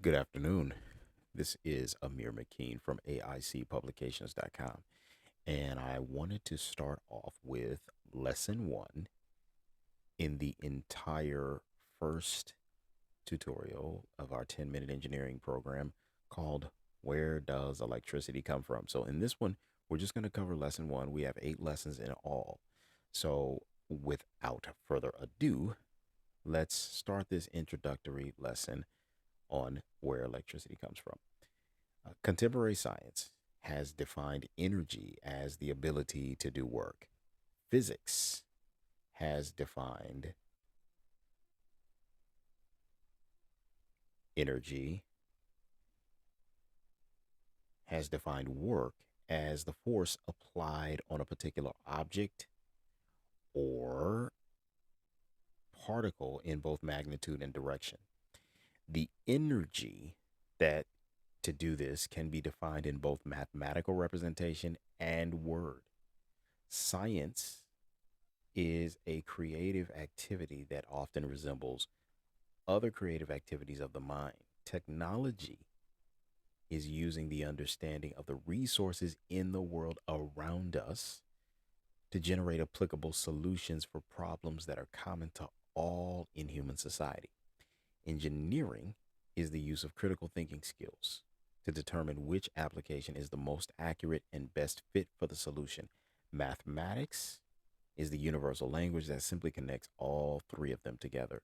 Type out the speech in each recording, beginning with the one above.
Good afternoon. This is Amir McKean from AICpublications.com. And I wanted to start off with lesson one in the entire first tutorial of our 10-minute engineering program called Where Does Electricity Come From? So, in this one, we're just going to cover lesson one. We have 8 lessons in all. So, without further ado, let's start this introductory lesson on where electricity comes from. Contemporary science has defined energy as the ability to do work. Physics has defined energy, has defined work as the force applied on a particular object or particle in both magnitude and direction. The energy that to do this can be defined in both mathematical representation and word. Science is a creative activity that often resembles other creative activities of the mind. Technology is using the understanding of the resources in the world around us to generate applicable solutions for problems that are common to all in human society. Engineering is the use of critical thinking skills to determine which application is the most accurate and best fit for the solution. Mathematics is the universal language that simply connects all three of them together.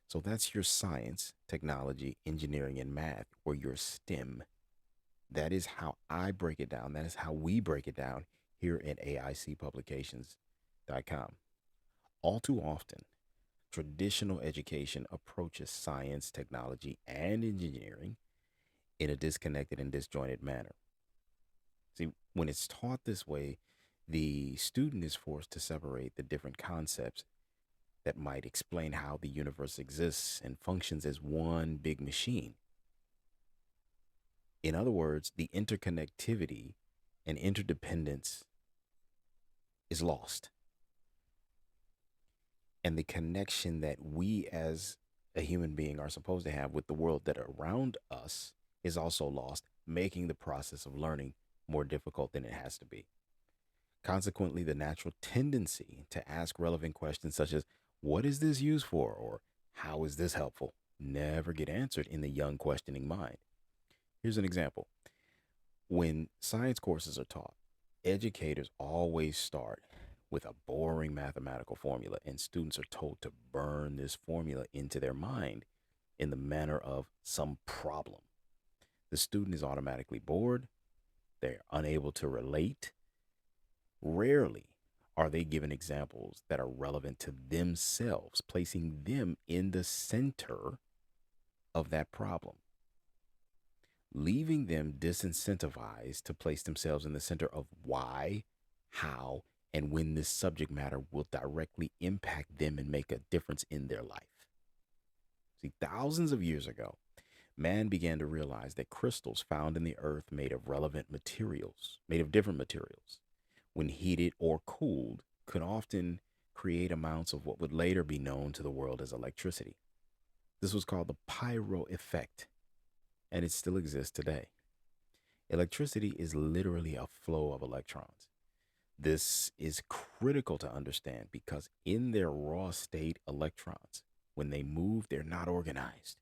So that's your science, technology, engineering, and math, or your STEM. That is how I break it down. That is how we break it down here at AICpublications.com. All too often, traditional education approaches science, technology, and engineering in a disconnected and disjointed manner. See, when it's taught this way, the student is forced to separate the different concepts that might explain how the universe exists and functions as one big machine. In other words, the interconnectivity and interdependence is lost. And the connection that we as a human being are supposed to have with the world that around us is also lost, making the process of learning more difficult than it has to be. Consequently, the natural tendency to ask relevant questions such as, what is this used for? Or how is this helpful? Never get answered in the young questioning mind. Here's an example. When science courses are taught, educators always start with a boring mathematical formula, and students are told to burn this formula into their mind in the manner of some problem. The student is automatically bored, they're unable to relate. Rarely are they given examples that are relevant to themselves, placing them in the center of that problem, leaving them disincentivized to place themselves in the center of why, how, and when this subject matter will directly impact them and make a difference in their life. See, thousands of years ago, man began to realize that crystals found in the earth made of different materials, when heated or cooled, could often create amounts of what would later be known to the world as electricity. This was called the pyro effect, and it still exists today. Electricity is literally a flow of electrons. This is critical to understand because in their raw state, electrons, when they move, they're not organized.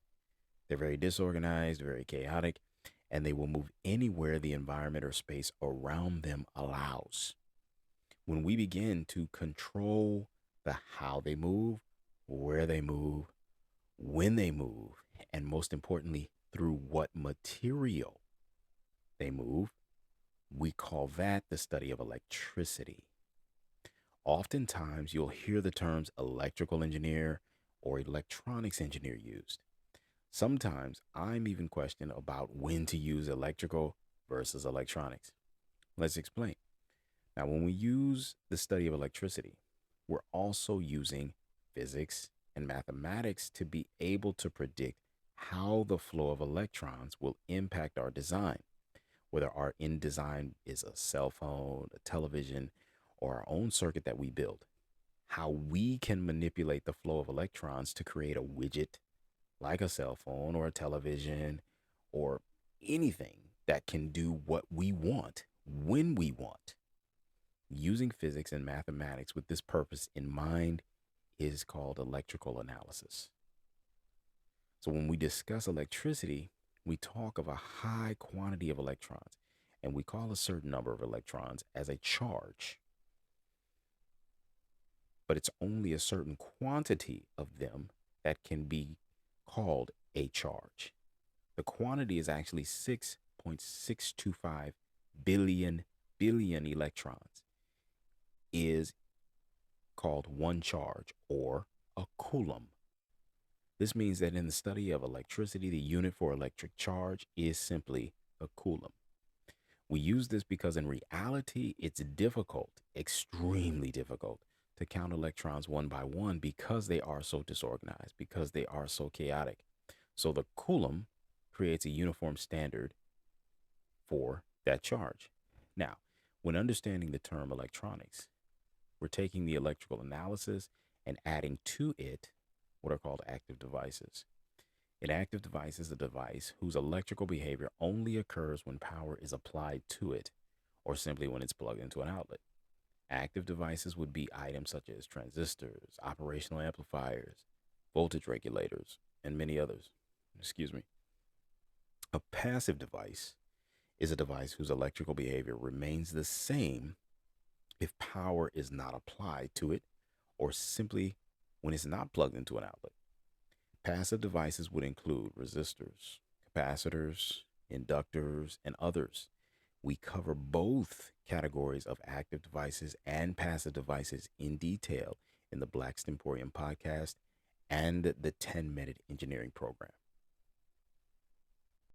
They're very disorganized, very chaotic, and they will move anywhere the environment or space around them allows. When we begin to control the how they move, where they move, when they move, and most importantly, through what material they move, we call that the study of electricity. Oftentimes, you'll hear the terms electrical engineer or electronics engineer used. Sometimes I'm even questioned about when to use electrical versus electronics. Let's explain. Now, when we use the study of electricity, we're also using physics and mathematics to be able to predict how the flow of electrons will impact our design, whether our end design is a cell phone, a television, or our own circuit that we build. How we can manipulate the flow of electrons to create a widget like a cell phone or a television or anything that can do what we want when we want. Using physics and mathematics with this purpose in mind is called electrical analysis. So when we discuss electricity, we talk of a high quantity of electrons, and we call a certain number of electrons as a charge. But it's only a certain quantity of them that can be called a charge. The quantity is actually 6.625 billion electrons is called one charge or a coulomb. This means that in the study of electricity, the unit for electric charge is simply a coulomb. We use this because in reality, it's difficult, extremely difficult, to count electrons one by one because they are so disorganized, because they are so chaotic. So the coulomb creates a uniform standard for that charge. Now, when understanding the term electronics, we're taking the electrical analysis and adding to it what are called active devices. An active device is a device whose electrical behavior only occurs when power is applied to it or simply when it's plugged into an outlet. Active devices would be items such as transistors, operational amplifiers, voltage regulators, and many others. Excuse me. A passive device is a device whose electrical behavior remains the same if power is not applied to it or simply when it's not plugged into an outlet. Passive devices would include resistors, capacitors, inductors, and others. We cover both categories of active devices and passive devices in detail in the Black Stimporium podcast and the 10-minute engineering program.